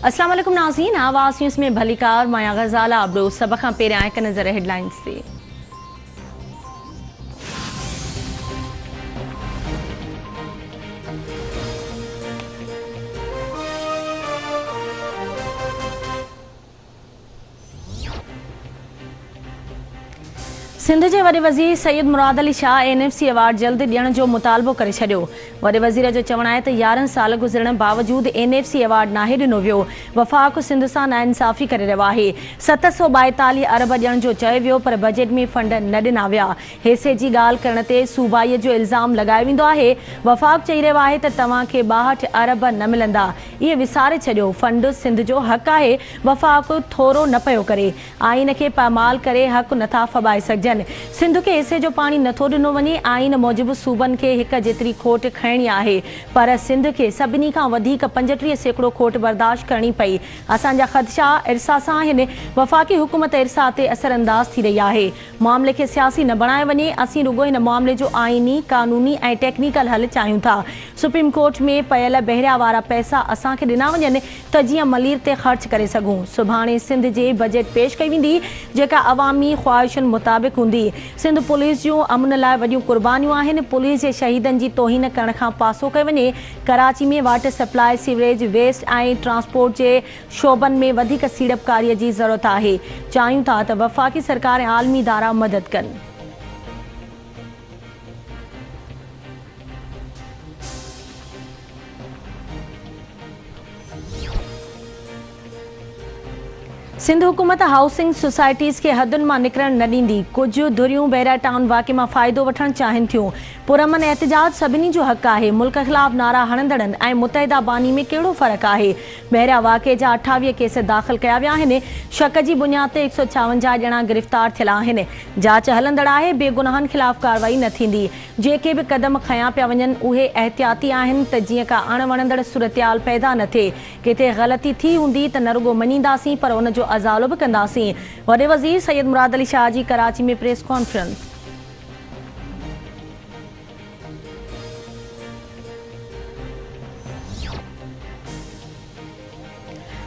अस्सलाम वालेकुम नाज़रीन, आवाज़ न्यूज़ में भलीकार माया गज़ाला अबरू सब खां पहिरियां हिकु नज़र हेडलाइंस ते। सिंध के वॾे वज़ीर सैयद मुराद अली शाह NFC अवार्ड जल्द ॾियण जो मुतालबो करे छॾियो। वॾे वज़ीर जो चवणु आहे त 11 साल गुज़रण बावजूद NFC अवार्ड नाहे ॾिनो वियो। वफ़ाक़ सिंध सां नाइंसाफ़ी करे रहियो आहे। 742 अरब ॾियण जो चयो वियो पर बजट में फंड न ॾिना विया। हिसे जी ॻाल्हि करण ते सूबाईअ जो इल्ज़ाम लॻायो वेंदो आहे। वफ़ाक़ चई रहियो आहे त तव्हांखे 62 अरब न मिलंदा। इहे विसारे छॾियो, फंड सिंध जो हक़ आहे। वफ़ाक़ थोरो न पियो करे, आइन खे पामाल करे हक़ नथा फॿाए सघजनि। सिंध के हिसे जो पानी नथो ॾिनो वञे। आइन मूजिबि सूबनि खे हिक जेतिरी खोट खणणी आहे, पर सिंध खे सभिनी खां वधीक 35% खोट बर्दाश्त करणी पई। असांजा ख़दशा इरसा सां आहिनि। वफ़ाक़ी हुकूमत इरसा ते असरअंदाज़ थी रही आहे। मामले खे सियासी न बणाए वञे। असीं रुॻो हिन मामले जो आइनी, क़ानूनी ऐं टेक्निकल हल चाहियूं था। सुप्रीम कोर्ट में पयल बहिरिया वारा पैसा असांखे ॾिना वञनि त जीअं मलीर ते ख़र्च करे सघूं। सुभाणे सिंध जे बजट पेश कई वेंदी जेका अवामी ख़्वाहिशुनि मुताबिक़ हूंदी। सिंध पुलिस जूं अमन लाइ वॾियूं कुर्बानियूं आहिनि। पुलिस जे शहीदनि जी तौहीन करण खां पासो कयो वञे। कराची में वाटर सप्लाई, सीवरेज, वेस्ट ऐं ट्रांसपोर्ट जे शोबनि में वधीक सीड़पकारीअ जी ज़रूरत आहे। चाहियूं था त वफ़ाक़ी सरकार ऐं आलमी इदारा मदद कनि। सिंध हुकूमत हाउसिंग सोसाइटीज़ के हदुनि मां निकिरण न ॾींदी। कुछ धुरियूं बहिरा टाउन वाक़े मां फ़ाइदो वठणु चाहिनि थियूं। पुरअमन एहतिजाज सभिनी जो हक़ आहे। मुल्क ख़िलाफ़ नारा हणंदड़नि ऐं मुतहिदा बानी में कहिड़ो फ़र्क़ु आहे। बहिरिया वाक़े जा 28 केस दाख़िल कया विया आहिनि। शक जी बुनियाद ते 156 ॼणा गिरफ़्तार थियल आहिनि। जांच हलंदड़ आहे। बेगुनाहनि ख़िलाफ़ कार्रवाई न थींदी। जेके बि क़दम खयां पिया वञनि उहे एहतियाती आहिनि त जीअं का अणवणंदड़ सूरतयाल पैदा न थिए। किथे ग़लती थी हूंदी त न रुॻो मञींदासीं पर उन जो अज़ालो बि कंदासीं। वॾे वज़ीर सैयद मुराद अली शाह जी कराची में प्रेस कॉन्फ्रेंस।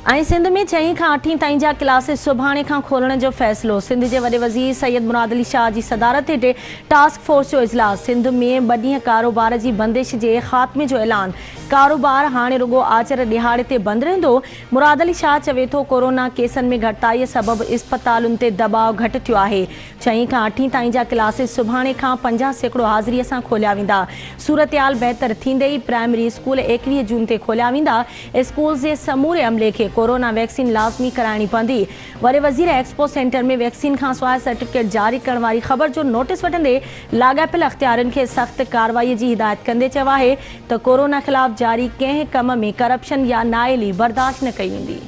ऐं सिंध में 6 खां 8 ताईं जा क्लासिस सुभाणे खां खोलण जो फ़ैसिलो। सिंध जे वॾे वज़ीर सैयद मुराद अली शाह जी सदारत हेठि टास्क फोर्स जो इजलास। सिंध में 2 ॾींहं कारोबार जी बंदिश जे ख़ात्मे जो ऐलान। कारोबार हाणे रुॻो आचर ॾिहाड़े ते बंदि रहंदो। मुराद अली शाह चवे थो कोरोना केसनि में घटिताईअ सबबि इस्पतालुनि ते दबाव घटि थियो आहे। 6 खां 8 ताईं जा क्लासिस सुभाणे खां 50% हाज़िरीअ सां खोलिया वेंदा। सूरतयाल बहितर थींदे ई प्राइमरी स्कूल 21 जून ते खोलिया वेंदा। स्कूल जे समूरे अमले खे कोरोना वैक्सीन लाज़मी कराइणी पवंदी। वॾे वज़ीर एक्सपो सेंटर में वैक्सीन खां सवाइ सर्टिफिकेट जारी करण वारी ख़बर जो नोटिस वठंदे लाॻापियल अख़्तियारनि खे सख़्त कार्रवाईअ जी हिदायत कंदे चयो आहे त कोरोना ख़िलाफ़ जारी कंहिं कम में करप्शन या नाइली बर्दाश्त न कई वेंदी।